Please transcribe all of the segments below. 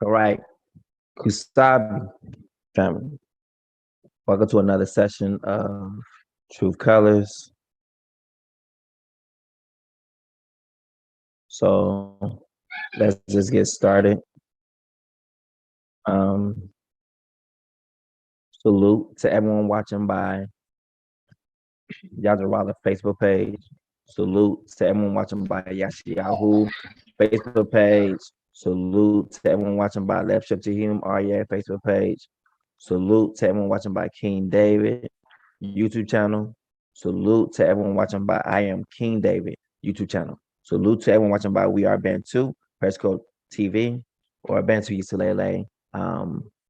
All right, Kusabi family. Welcome to another session of Truth Colors. So let's just get started. Um, Salute to everyone watching by Yajarala Facebook page. Salute to everyone watching by Yashiyahu Facebook page. Salute to everyone watching by Left Ship to Him REA Facebook page. Salute to everyone watching by King David YouTube channel. Salute to everyone watching by I Am King David YouTube channel. Salute to everyone watching by We Are Bantu, Periscope TV, or Bantu Yisalele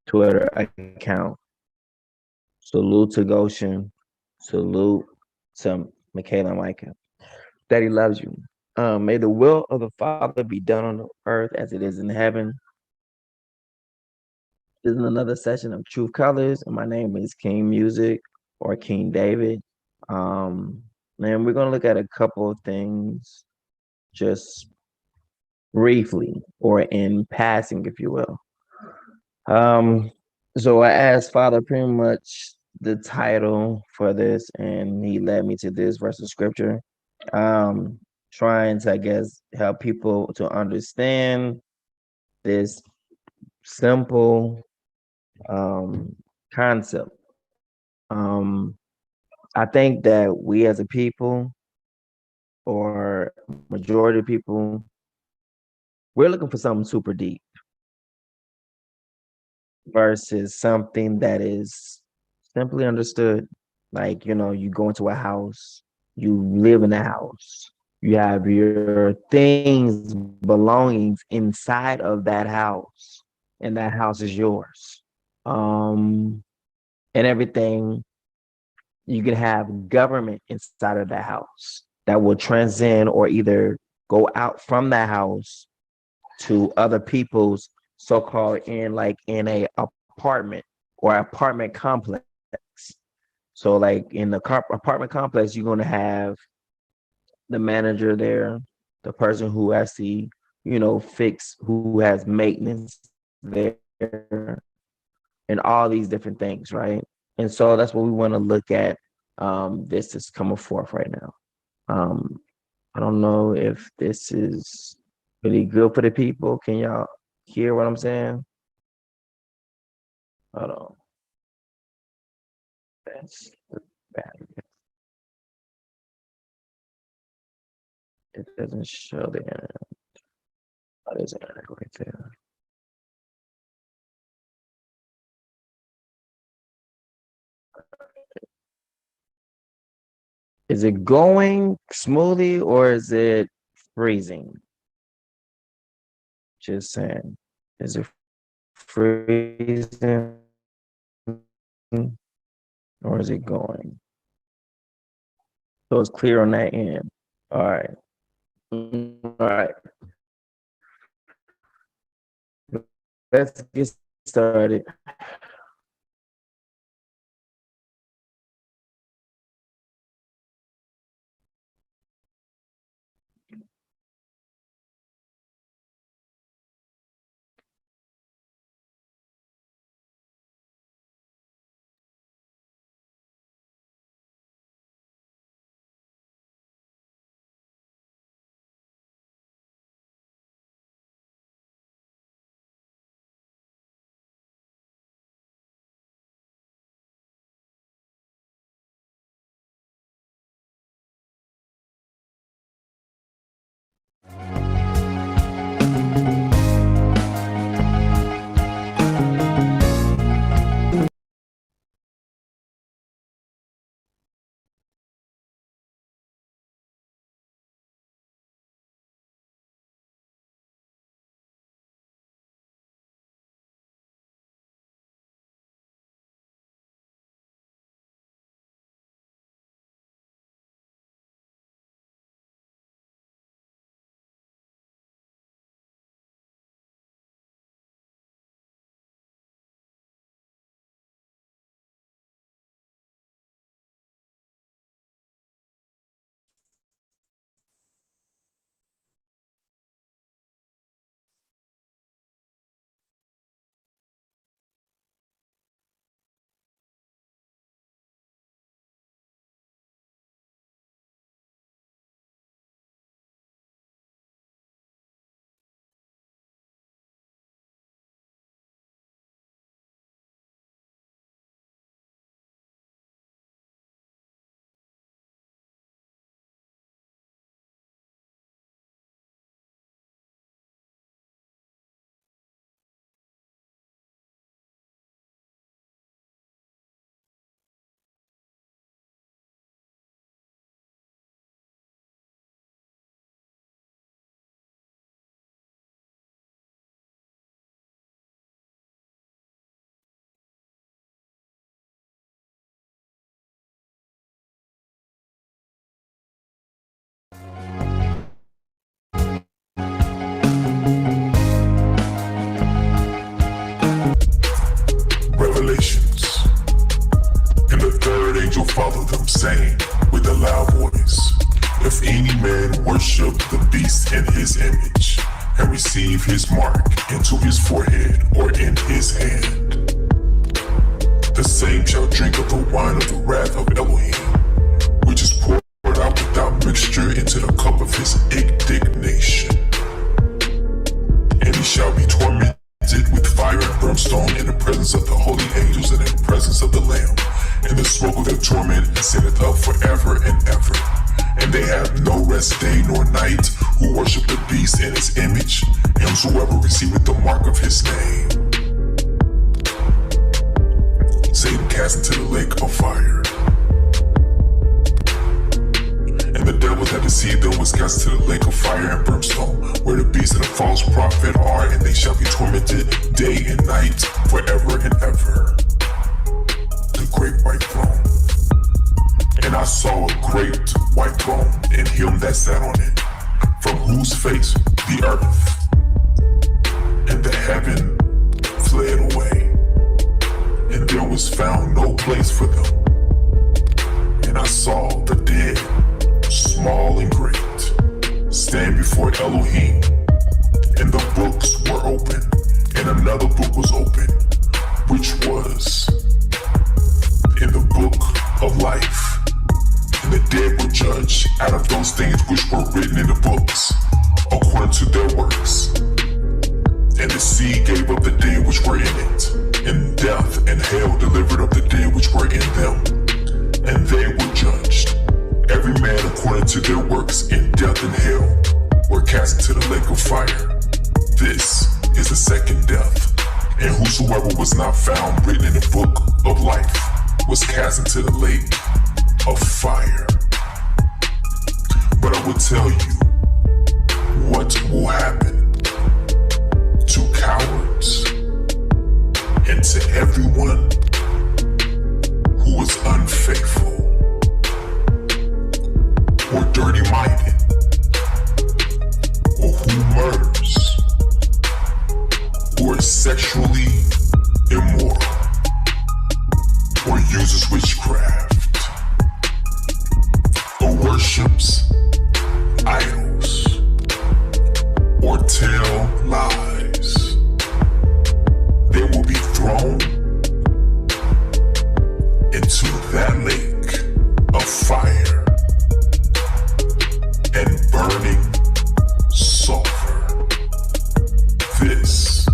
Twitter account. Salute to Goshen. Salute to Michaela and Micah. Daddy loves you. May the will of the Father be done on the earth as it is in heaven. This is another session of Truth Colors, and my name is King Music or King David. And we're gonna look at a couple of things just briefly or in passing, if you will. So I asked Father pretty much the title for this, and he led me to this verse of scripture. Trying to, I guess, help people to understand this simple concept. Um, I think that we as a people, or majority of people, we're looking for something super deep versus something that is simply understood. Like, you go into a house, you live in a house, you have your things, belongings inside of that house, and that house is yours. And everything, you can have government inside of that house that will transcend or either go out from that house to other people's so-called in a apartment or apartment complex. So like in the apartment complex, you're going to have the manager there, the person who has to, fix, who has maintenance there, and all these different things, right? And so that's what we want to look at. This is coming forth right now. Um, I don't know if this is really good for the people. Can y'all hear what I'm saying? Hold on. That's bad. It doesn't show the internet. Oh, there's internet right there. Is it going smoothly or is it freezing? Just saying. Is it freezing or is it going? So it's clear on that end. All right. All right. Let's get started. his image and receive his mark into his forehead or in his hand. The same shall drink of the wine of the wrath of Elohim, which is poured out without mixture into the cup of his indignation. And he shall be tormented with fire and brimstone in the presence of the holy angels and in the presence of the Lamb. And the smoke of their torment ascendeth up forever and ever. And they have no rest day nor night who worship the beast and his image, and whosoever receiveth the mark of his name. Satan cast into the lake of fire. And the devil that deceived them was cast into the lake of fire and brimstone, where the beast and the false prophet are, and they shall be tormented day and night forever and ever. The great white throne. And I saw a great white throne, and him that sat on it, from whose face the earth and the heaven fled away, and there was found no place for them. And I saw the dead, small and great, stand before Elohim, and the books were open, and another book was open, which was in the book of life. And the dead were judged out of those things which were written in the books, according to their works. And the sea gave up the dead which were in it, and death and hell delivered up the dead which were in them. And they were judged, every man according to their works, in death and hell were cast into the lake of fire. This is the second death. And whosoever was not found written in the book of life was cast into the lake of fire. But I will tell you what will happen to cowards and to everyone who is unfaithful or dirty-minded or who murders or is sexually immoral or uses witchcraft or worships idols or tell lies. They will be thrown into that lake of fire and burning sulfur. This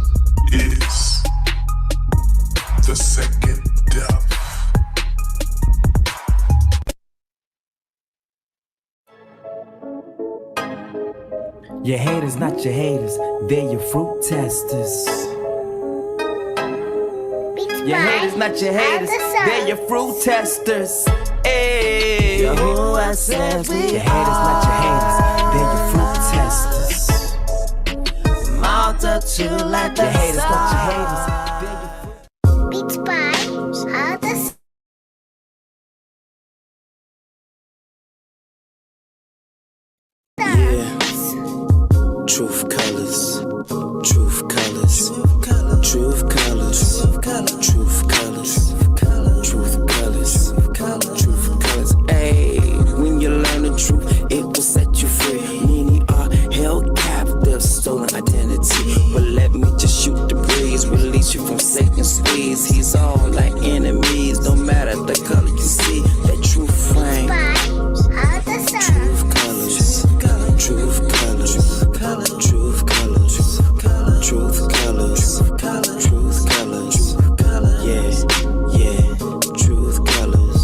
is the second death. Your haters, not your haters, they're your fruit testers. Your haters, not your haters, they're your fruit testers. Hey, Yahuwah says your haters, not your haters, they're your fruit testers. Multitude like the haters, not your haters, they're your fruit. Beats by others. Yeah. Truth colors, truth colors, truth colors, truth colors, truth colors, truth colors. Hey, when you learn the truth, it will set you free. Many are held captive, stolen identity. But let me just shoot the breeze, release you from Satan's squeeze. He's all like enemies, no matter the color you see. That truth flame, truth colors, truth colors, truth colors, truth colors, truth colors, yeah, yeah, truth colors.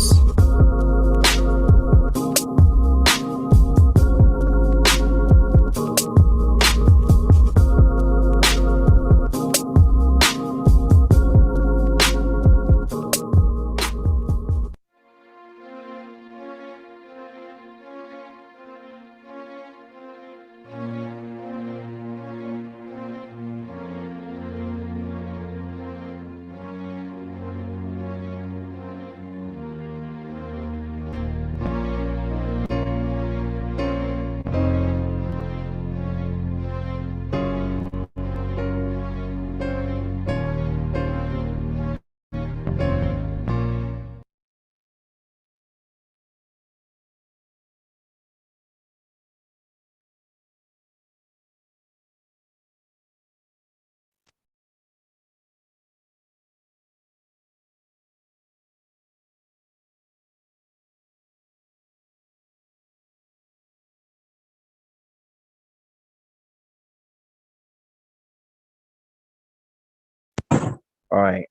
All right.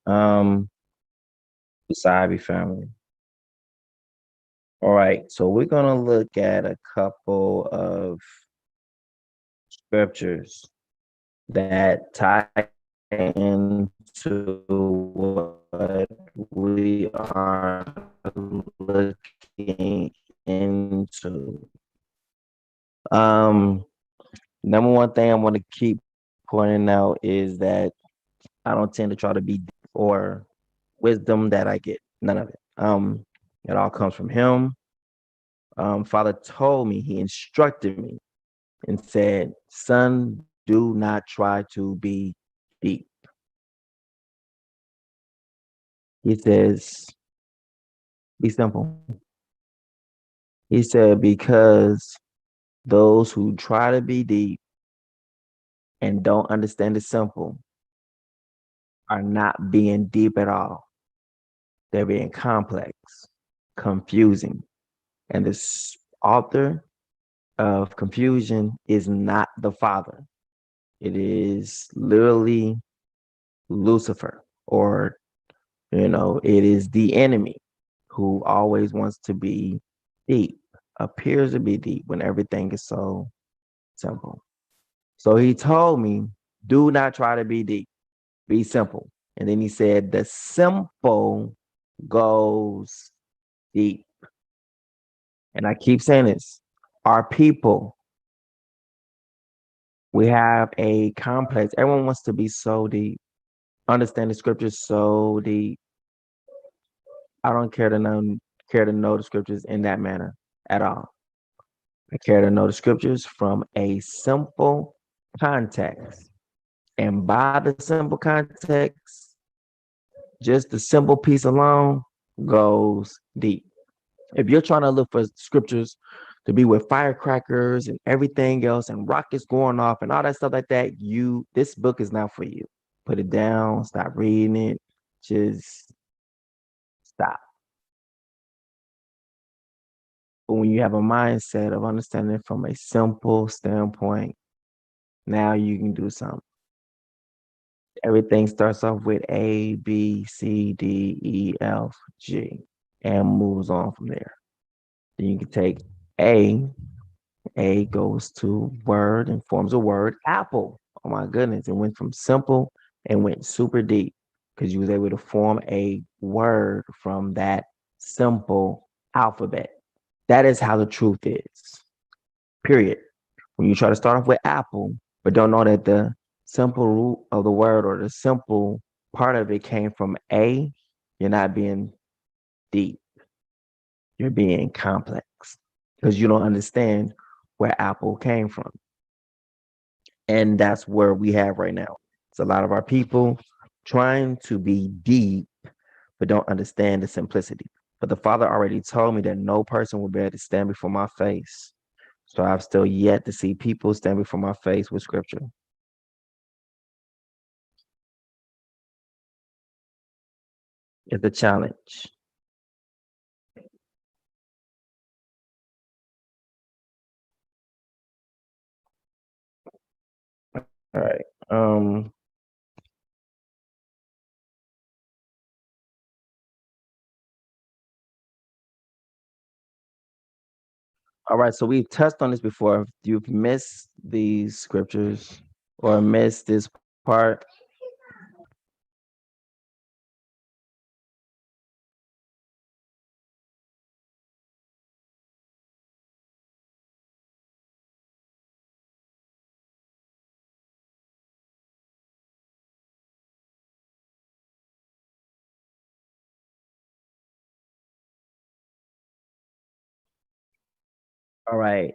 Wasabi family. All right. So we're gonna look at a couple of scriptures that tie into what we are looking into. Um, Number one thing I want to keep pointing out is that I don't tend to try to be or wisdom that I get. None of it. It all comes from him. Father told me, he instructed me and said, son, do not try to be deep. He says, be simple. He said, because those who try to be deep and don't understand the simple are not being deep at all. They're being complex, confusing. And this author of confusion is not the Father. It is literally Lucifer, or, it is the enemy who always wants to be deep, appears to be deep when everything is so simple. So he told me, do not try to be deep, be simple. And then he said, the simple goes deep. And I keep saying this, our people, we have a complex. Everyone wants to be so deep, understand the scriptures so deep. I don't care to know the scriptures in that manner at all. I care to know the scriptures from a simple context. And by the simple context, just the simple piece alone goes deep. If you're trying to look for scriptures to be with firecrackers and everything else and rockets going off and all that stuff like that, this book is not for you. Put it down, stop reading it, just stop. But when you have a mindset of understanding from a simple standpoint, now you can do something. Everything starts off with A, B, C, D, E, F, G, and moves on from there. Then you can take A. A goes to word and forms a word. Apple. Oh my goodness. It went from simple and went super deep because you was able to form a word from that simple alphabet. That is how the truth is. Period. When you try to start off with apple, but don't know that the simple root of the word or the simple part of it came from A, you're not being deep. You're being complex because you don't understand where apple came from. And that's where we have right now. It's a lot of our people trying to be deep, but don't understand the simplicity. But the Father already told me that no person will be able to stand before my face. So I've still yet to see people stand before my face with scripture. It's a challenge. All right. All right. So we've touched on this before. If you've missed these scriptures or missed this part, all right.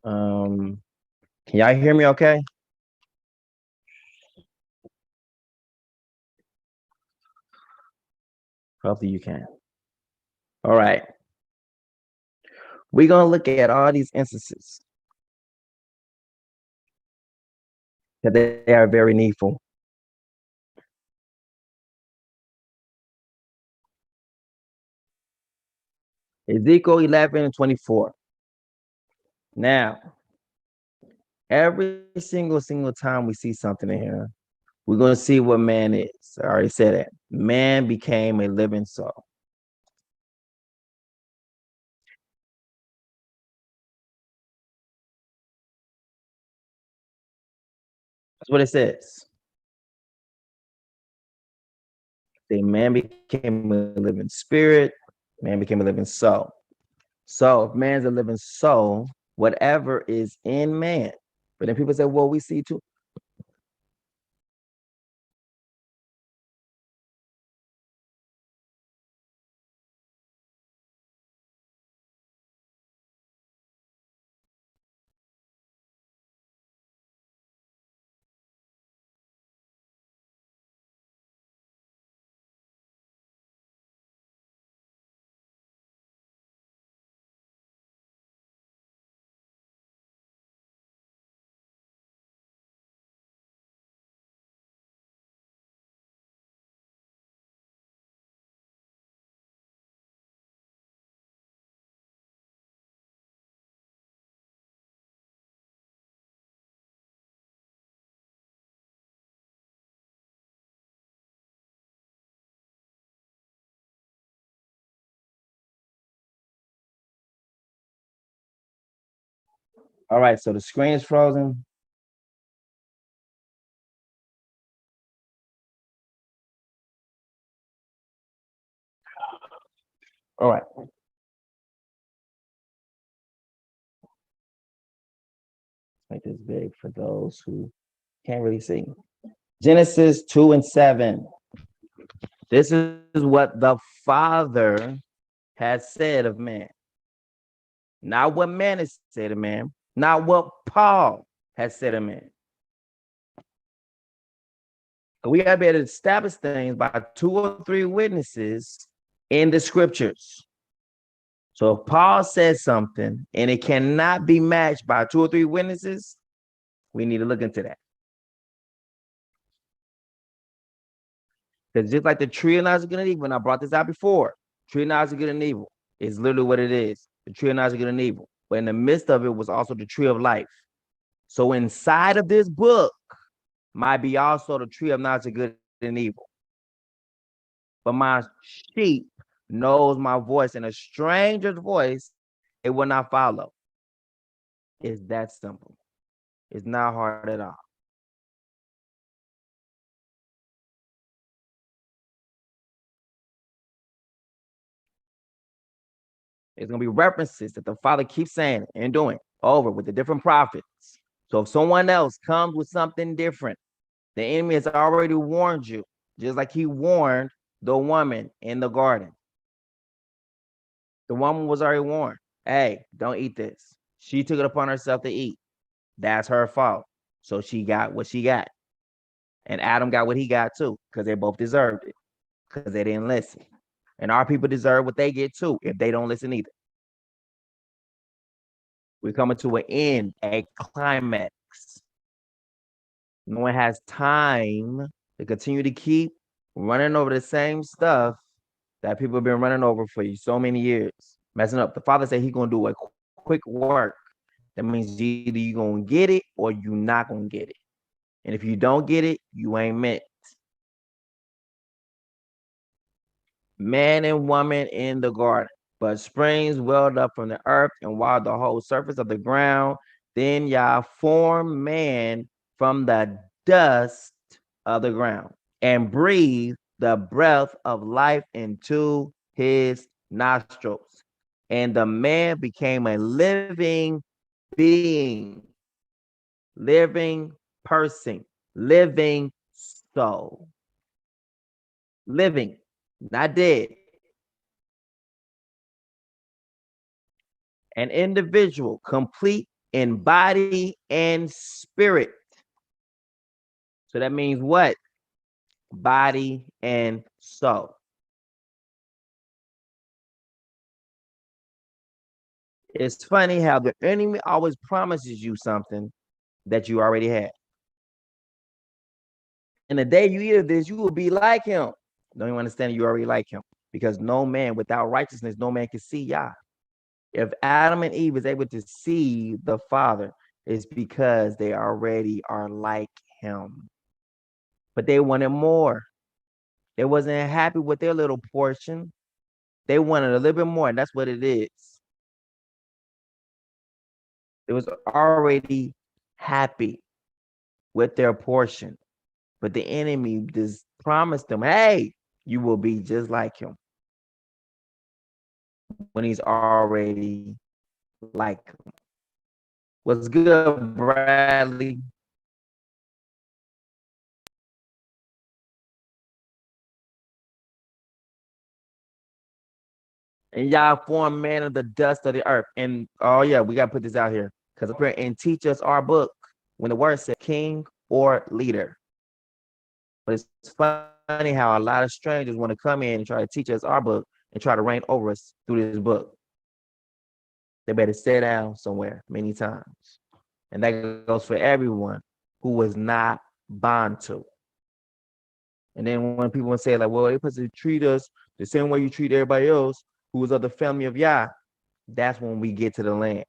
Um, can y'all hear me okay? Hopefully you can. All right. We're gonna look at all these instances that they are very needful. Ezekiel 11 and 24. Now, every single time we see something in here, We're going to see what man is. I already said that. Man became a living soul. That's what it says. The man became a living spirit. Man became a living soul. So if man's a living soul, whatever is in man. But then people say, well, we see too. All right, so the screen is frozen. All right. Make this big for those who can't really see. Genesis 2 and 7. This is what the Father has said of man. Not what man has said of man, not what Paul has said of man. We got to be able to establish things by 2 or 3 witnesses in the scriptures. So if Paul says something and it cannot be matched by 2 or 3 witnesses, we need to look into that. Because just like the tree of knowledge of good and evil, and I brought this out before, tree of knowledge of good and evil is literally what it is. The tree of knowledge of good and evil. But in the midst of it was also the tree of life. So inside of this book might be also the tree of knowledge of good and evil. But my sheep knows my voice, and a stranger's voice it will not follow. It's that simple. It's not hard at all. It's going to be references that the Father keeps saying and doing over with the different prophets. So if someone else comes with something different, the enemy has already warned you, just like he warned the woman in the garden. The woman was already warned, hey, don't eat this. She took it upon herself to eat. That's her fault. So she got what she got. And Adam got what he got too, because they both deserved it, because they didn't listen. And our people deserve what they get too, if they don't listen either. We're coming to an end, a climax. No one has time to continue to keep running over the same stuff that people have been running over for you so many years, messing up. The Father said he's going to do a quick work. That means either you're going to get it or you're not going to get it. And if you don't get it, you ain't meant. Man and woman in the garden, but springs welled up from the earth and watered the whole surface of the ground. Then Yah formed man from the dust of the ground and breathed the breath of life into his nostrils. And the man became a living being, living person, living soul. Living, not dead. An individual, complete in body and spirit. So that means what? Body and soul. It's funny how the enemy always promises you something that you already had. And the day you eat of this, you will be like him. Don't you understand? You already like him, because no man without righteousness, no man can see Yah. If Adam and Eve is able to see the Father, it's because they already are like him. but they wanted more. They wasn't happy with their little portion. They wanted a little bit more, and that's what it is. It was already happy with their portion, but the enemy just promised them, hey, you will be just like him when he's already like him. What's good, Bradley? And y'all form man of the dust of the earth. And oh yeah, we gotta put this out here because and teach us our book when the word said king or leader. But it's funny how a lot of strangers want to come in and try to teach us our book and try to reign over us through this book. They better sit down somewhere many times. And that goes for everyone who was not bond to. And then when people say like, well, they're supposed to treat us the same way you treat everybody else who is of the family of Yah, that's when we get to the land.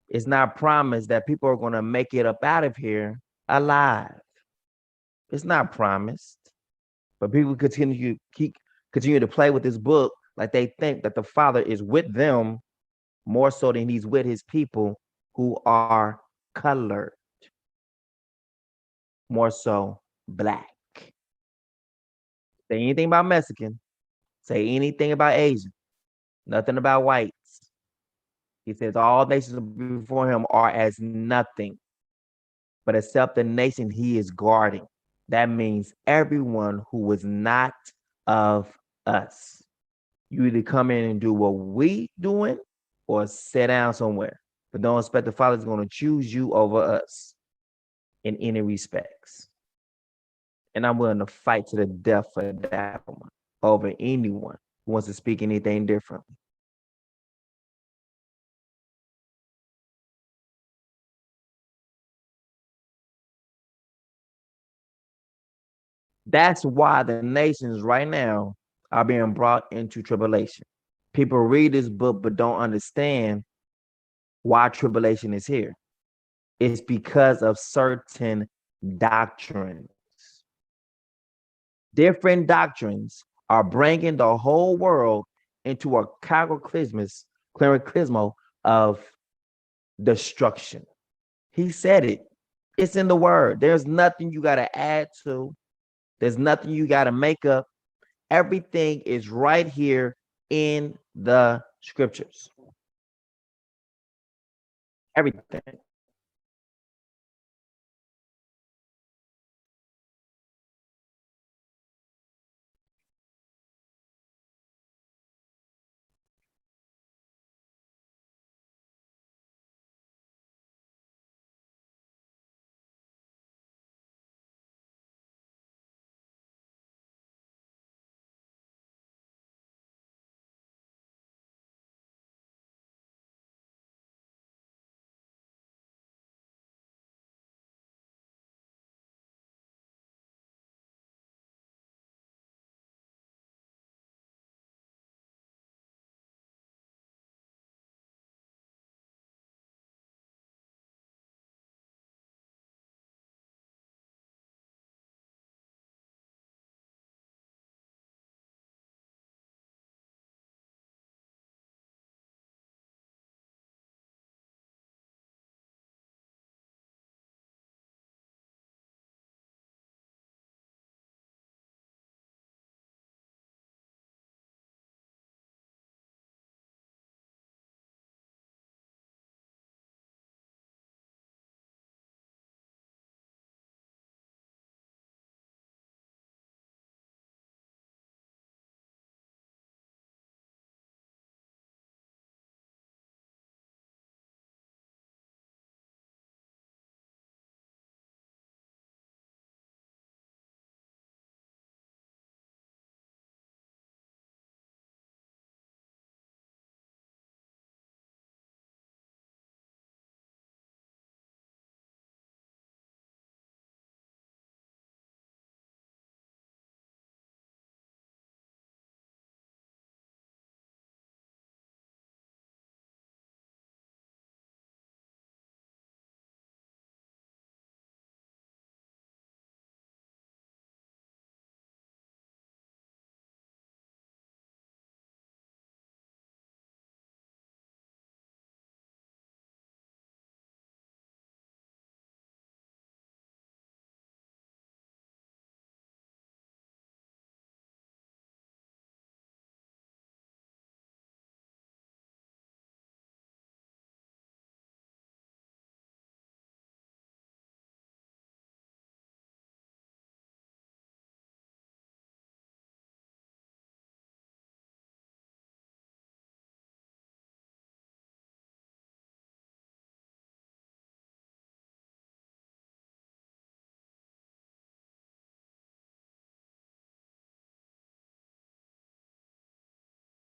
It's not promised that people are going to make it up out of here alive. It's not promised. But people continue to play with this book like they think that the Father is with them more so than he's with his people who are colored, more so black. Say anything about Mexican, say anything about Asian, nothing about whites. He says all nations before him are as nothing, but except the nation he is guarding. That means everyone who was not of us. You either come in and do what we doing or sit down somewhere. But don't expect the Father's going to choose you over us in any respects. And I'm willing to fight to the death for that one over anyone who wants to speak anything differently. That's why the nations right now are being brought into tribulation. People read this book but don't understand why tribulation is here. It's because of certain doctrines. Different doctrines are bringing the whole world into a cataclysm of destruction. He said it. It's in the word. There's nothing you got to add to. There's nothing you got to make up. Everything is right here in the scriptures. Everything.